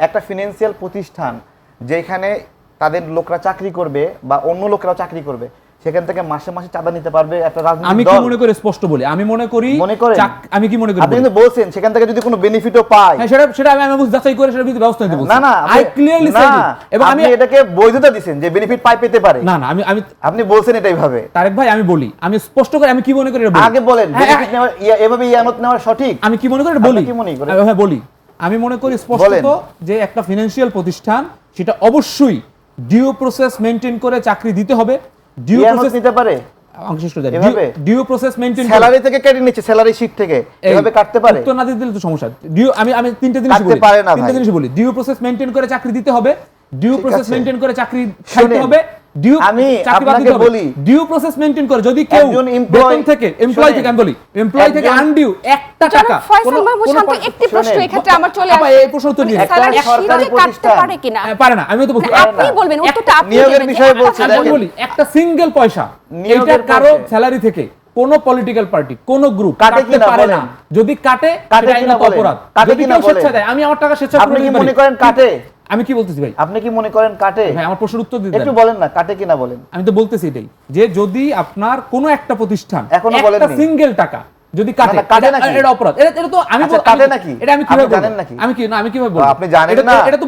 একটা ফিনান্সিয়াল প্রতিষ্ঠান যেখানে তাদের লোকরা চাকরি করবে বা অন্য লোকরাও চাকরি করবে, সেখান থেকে মাসে মাসে চাঁদা নিতে পারবে একটা রাজনৈতিক দল। আমি কি মনে করি স্পষ্ট বলি, আমি মনে করি আমি কি মনে করি, আপনি কিন্তু বলছেন সেখান থেকে যদি কোনো বেনিফিটও পায়, হ্যাঁ সেটা আমি যাচাই করে সেটা ব্যবস্থা নিতে বলছি। না না আই ক্লিয়ারলি সেড এবং আমি এটাকে বৈধতা দিবেন যে বেনিফিট পেতে পারে। না না আমি আপনি বলছেন এটা এইভাবে। তারেক ভাই আমি বলি, আমি স্পষ্ট করে আমি কি মনে করি আগে বলেন বেনিফিট নেওয়া এভাবে ইয়ানত নেওয়া সঠিক? আমি কি মনে করি বলি, কি মনে করেন? হ্যাঁ বলি, আমি মনে করি স্পষ্টত যে একটা ফিনান্সিয়াল প্রতিষ্ঠান সেটা অবশ্যই ডিউ প্রসেস মেইনটেইন করে চাকরি দিতে হবে। ডিউ প্রসেস নিতে পারে ডিউ প্রসেস মেইনটেইন স্যালারি থেকে কেটে নিচ্ছে, স্যালারি শীট থেকে এভাবে কাটতে পারে। তো না দিলে তো সমস্যা। ডিউ আমি তিনটা জিনিস বলি, তিনটা জিনিস বলি। ডিউ প্রসেস মেইনটেইন করে চাকরি দিতে হবে, ডিউ প্রসেস মেইনটেইন করে চাকরি খাইতে হবে, ডিউ আমি আপনাকে বলি ডিউ প্রসেস মেইনটেইন করে যদি কেউ বেতন থেকে এমপ্লয়ি থেকে আমি বলি এমপ্লয়ি থেকে আনডিউ 1 টাকা ফয়সাল মাহমুদ শান্ত একটি প্রশ্ন এই ক্ষেত্রে আমার চলে আসে, এই প্রশ্ন তো নিয়ে স্যালারি সরকারি কাটতে পারে কিনা? পারে না, আমি তো বলছি আপনি বলবেন উত্তরটা আপনি নিয়োগের বিষয়ে বলছেন। আমি বলি একটা সিঙ্গেল পয়সা এটা কারো স্যালারি থেকে কোন পলিটিক্যাল পার্টি কোন গ্রুপ কাটতে পারে না। যদি কাটে সেটা আইনত অপরাধ। যদি কেউ স্বেচ্ছায় দেয়, আমি আমার টাকা স্বেচ্ছায় আপনি কি মনে করেন কাটে? আমি কি বলতেছি ভাই, আপনি কি মনে করেন কাটে? ভাই আমার প্রশ্নের উত্তর দিতে একটু বলেন না, কাটে কিনা বলেন। আমি তো বলতেছি এটাই যে যদি আপনার কোন একটা প্রতিষ্ঠান এখনো বলেননি একটা সিঙ্গেল টাকা যদি কাটে এটা অপরাধ। এটা তো আমি কাটে নাকি? এটা আমি কিভাবে জানেন নাকি? আমি কি না আমি কিভাবে বলবো? আপনি জানেন না? এটা তো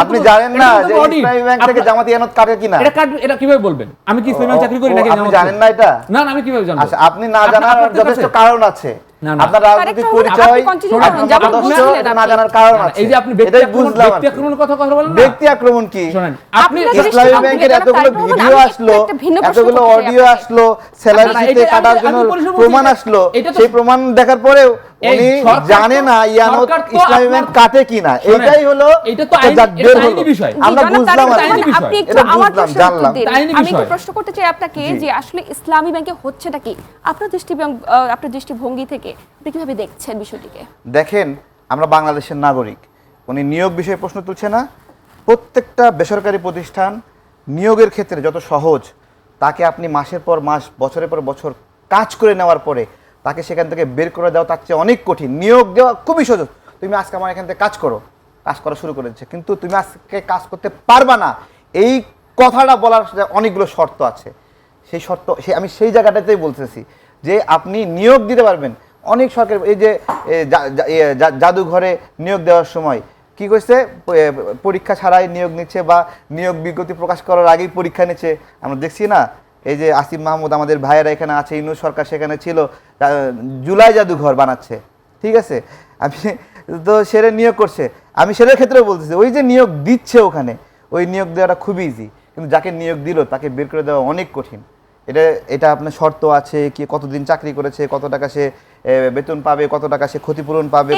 আপনি জানেন না যে ইসলামী ব্যাংক থেকে জামাত ইয়ানত কাটে কিনা? এটা কিভাবে বলবেন? আমি কি ইসলামী ব্যাংক চাকরি করি নাকি? আপনি জানেন না এটা? না না আমি কিভাবে জানবো? আচ্ছা আপনি না জানার যথেষ্ট কারণ আছে। আপনার রাজনৈতিক পরিচয় না জানার কারণ আছে। এই যে আপনি ব্যক্তি আক্রমণের কথা বলেন না। ব্যক্তি আক্রমণ কি? শুনেন, আপনি ইসলামী ব্যাংকের এতগুলো ভিডিও আসলো, এতগুলো অডিও আসলো, স্যালারি শীটে কাটার জন্য প্রমাণ আসলো, সেই প্রমাণ দেখার পরেও উনি জানে না ইয়ানত ইসলামী ব্যাংক কাটে কিনা। এটাই হলো এটা তো আইনি বিষয়। আমরা বুঝলাম, আপনি একটু আমার প্রশ্ন দিন। আমি একটু প্রশ্ন করতে চাই আপনাকে যে আসলে ইসলামী ব্যাংকে হচ্ছেটা কি আপনার দৃষ্টিভঙ্গি থেকে আপনি কিভাবে দেখছেন বিষয়টিকে? দেখেন, আমরা বাংলাদেশের নাগরিক, উনি নিয়োগ বিষয়ে প্রশ্ন তুলছে না। প্রত্যেকটা বেসরকারি প্রতিষ্ঠান নিয়োগের ক্ষেত্রে যত সহজ, তাকে আপনি মাসের পর মাস বছরের পর বছর কাজ করে নেওয়ার পরে তাকে সেখান থেকে বের করে দেওয়া তার চেয়ে অনেক কঠিন। নিয়োগ দেওয়া খুবই সহজ। তুমি আজকে আমার এখান থেকে কাজ করা শুরু করেছে, কিন্তু তুমি আজকে কাজ করতে পারবা না, এই কথাটা বলার অনেকগুলো শর্ত আছে। সেই শর্ত আমি সেই জায়গাটাতেই বলতেছি যে আপনি নিয়োগ দিতে পারবেন। অনেক সরকার এই যে জাদুঘরে নিয়োগ দেওয়ার সময় কি করছে, পরীক্ষা ছাড়াই নিয়োগ নিচ্ছে বা নিয়োগ বিজ্ঞপ্তি প্রকাশ করার আগেই পরীক্ষা নিচ্ছে, আমরা দেখছি না। এই যে আসিফ মাহমুদ আমাদের ভাইয়েরা এখানে আছে, ইউনূস সরকার সেখানে ছিল, জুলাই জাদুঘর বানাচ্ছে, ঠিক আছে। আমি তো সেরে নিয়োগ করছে, আমি সেটার ক্ষেত্রেও বলতেছি ওই যে নিয়োগ দিচ্ছে ওখানে, ওই নিয়োগ দেওয়াটা খুবই ইজি, কিন্তু যাকে নিয়োগ দিল তাকে বের করে দেওয়া অনেক কঠিন। এটা আপনার শর্ত আছে, কি কতদিন চাকরি করেছে, কত টাকা সে বেতন পাবে, কত টাকা সে ক্ষতিপূরণ পাবে।